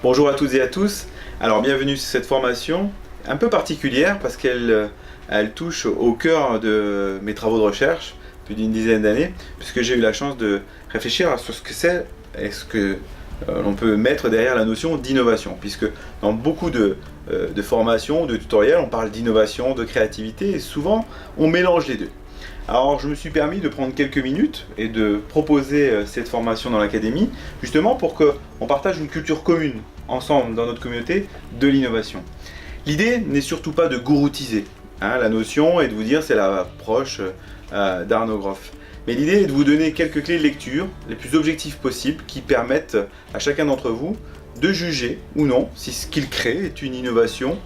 Bonjour à toutes et à tous. Alors bienvenue sur cette formation un peu particulière parce qu'elle touche au cœur de mes travaux de recherche plus d'une dizaine d'années, puisque j'ai eu la chance de réfléchir sur ce que c'est et ce que l'on peut mettre derrière la notion d'innovation, puisque dans beaucoup de formations, de tutoriels, on parle d'innovation, de créativité et souvent on mélange les deux. Alors je me suis permis de prendre quelques minutes et de proposer cette formation dans l'académie justement pour qu'on partage une culture commune ensemble dans notre communauté de l'innovation. L'idée n'est surtout pas de gouroutiser la notion et de vous dire c'est l'approche d'Arno Groff. Mais l'idée est de vous donner quelques clés de lecture les plus objectives possibles qui permettent à chacun d'entre vous de juger ou non si ce qu'il crée est une innovation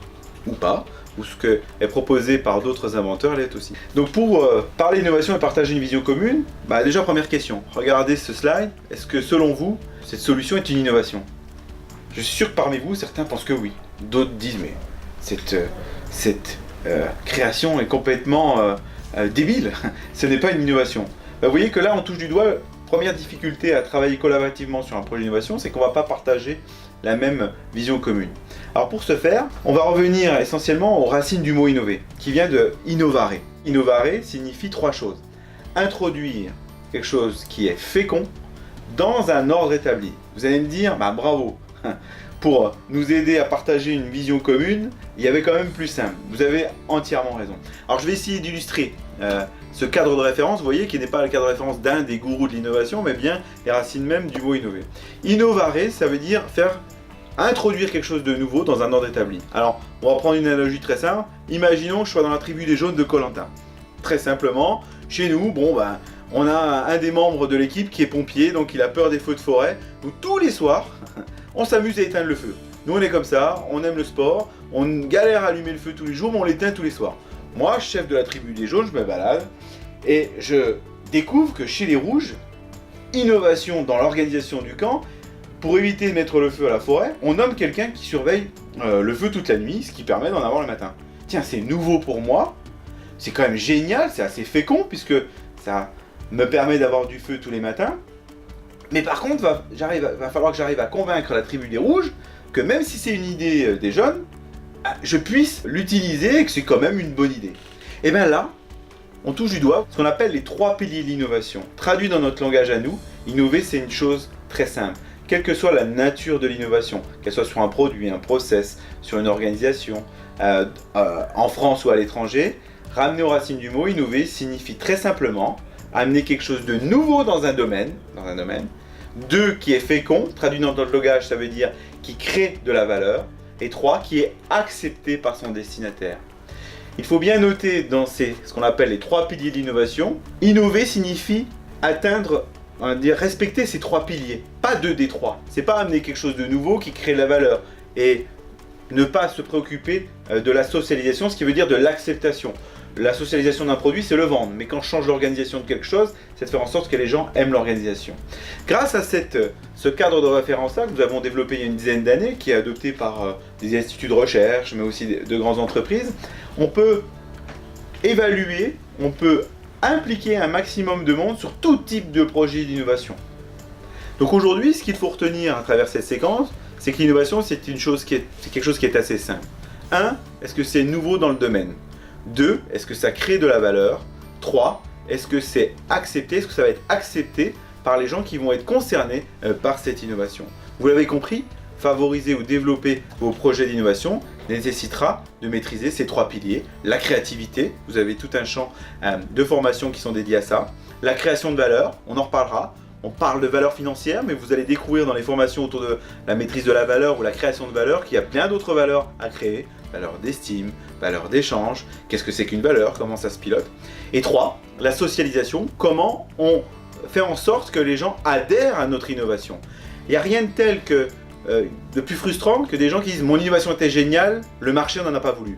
ou pas, ou ce qui est proposé par d'autres inventeurs l'est aussi. Donc pour parler d'innovation et partager une vision commune, déjà première question, regardez ce slide, est-ce que selon vous, cette solution est une innovation? Je suis sûr que parmi vous, certains pensent que oui, d'autres disent mais cette création est complètement débile, ce n'est pas une innovation. Vous voyez que là on touche du doigt, première difficulté à travailler collaborativement sur un projet d'innovation, c'est qu'on ne va pas partager la même vision commune. Alors pour ce faire, on va revenir essentiellement aux racines du mot innover, qui vient de innovare. Innovare signifie trois choses. Introduire quelque chose qui est fécond dans un ordre établi. Vous allez me dire, bravo, pour nous aider à partager une vision commune, il y avait quand même plus simple. Vous avez entièrement raison. Alors je vais essayer d'illustrer ce cadre de référence, vous voyez, qui n'est pas le cadre de référence d'un des gourous de l'innovation, mais bien les racines même du mot innover. Innovare, ça veut dire introduire quelque chose de nouveau dans un ordre établi. Alors, on va prendre une analogie très simple. Imaginons que je sois dans la tribu des jaunes de Koh-Lanta. Très simplement, chez nous, on a un des membres de l'équipe qui est pompier, donc il a peur des feux de forêt. Donc tous les soirs, on s'amuse à éteindre le feu. Nous, on est comme ça, on aime le sport, on galère à allumer le feu tous les jours, mais on l'éteint tous les soirs. Moi, chef de la tribu des jaunes, je me balade et je découvre que chez les rouges, innovation dans l'organisation du camp, pour éviter de mettre le feu à la forêt, on nomme quelqu'un qui surveille le feu toute la nuit, ce qui permet d'en avoir le matin. Tiens, c'est nouveau pour moi, c'est quand même génial, c'est assez fécond puisque ça me permet d'avoir du feu tous les matins. Mais par contre, va falloir que j'arrive à convaincre la tribu des rouges que même si c'est une idée des jeunes, je puisse l'utiliser et que c'est quand même une bonne idée. Et bien là, on touche du doigt ce qu'on appelle les trois piliers de l'innovation. Traduit dans notre langage à nous, innover c'est une chose très simple. Quelle que soit la nature de l'innovation, qu'elle soit sur un produit, un process, sur une organisation, en France ou à l'étranger, ramener aux racines du mot, innover signifie très simplement amener quelque chose de nouveau dans un domaine. Deux, qui est fécond, traduit dans notre langage, ça veut dire qui crée de la valeur. Et trois, qui est accepté par son destinataire. Il faut bien noter dans ce qu'on appelle les trois piliers de l'innovation, innover signifie respecter ces trois piliers, pas deux des trois. C'est pas amener quelque chose de nouveau qui crée de la valeur et ne pas se préoccuper de la socialisation, ce qui veut dire de l'acceptation. La socialisation d'un produit, c'est le vendre, mais quand je change l'organisation de quelque chose, c'est de faire en sorte que les gens aiment l'organisation. Grâce à ce cadre de référence-là que nous avons développé il y a une dizaine d'années, qui est adopté par des instituts de recherche, mais aussi de grandes entreprises, on peut évaluer, on peut impliquer un maximum de monde sur tout type de projet d'innovation. Donc aujourd'hui, ce qu'il faut retenir à travers cette séquence, c'est que l'innovation, c'est quelque chose qui est assez simple. 1. Est-ce que c'est nouveau dans le domaine? 2. Est-ce que ça crée de la valeur? 3. Est-ce que c'est accepté? Est-ce que ça va être accepté par les gens qui vont être concernés par cette innovation? Vous l'avez compris, favoriser ou développer vos projets d'innovation nécessitera de maîtriser ces trois piliers. La créativité, vous avez tout un champ de formations qui sont dédiés à ça. La création de valeur, on en reparlera. On parle de valeur financière, mais vous allez découvrir dans les formations autour de la maîtrise de la valeur ou la création de valeur qu'il y a plein d'autres valeurs à créer. Valeur d'estime, valeur d'échange, qu'est-ce que c'est qu'une valeur, comment ça se pilote. Et 3, la socialisation, comment on fait en sorte que les gens adhèrent à notre innovation. Il n'y a rien de tel que de plus frustrant que des gens qui disent « mon innovation était géniale, le marché n'en a pas voulu ».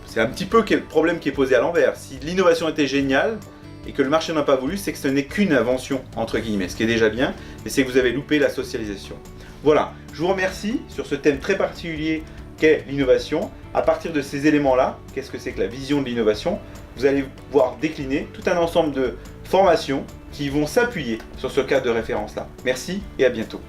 C'est un petit peu le problème qui est posé à l'envers. Si l'innovation était géniale et que le marché n'en a pas voulu, c'est que ce n'est qu'une invention, entre guillemets, ce qui est déjà bien, mais c'est que vous avez loupé la socialisation. Voilà, je vous remercie sur ce thème très particulier qu'est l'innovation. À partir de ces éléments-là, qu'est-ce que c'est que la vision de l'innovation? Vous allez voir décliner tout un ensemble de formations qui vont s'appuyer sur ce cadre de référence-là. Merci et à bientôt.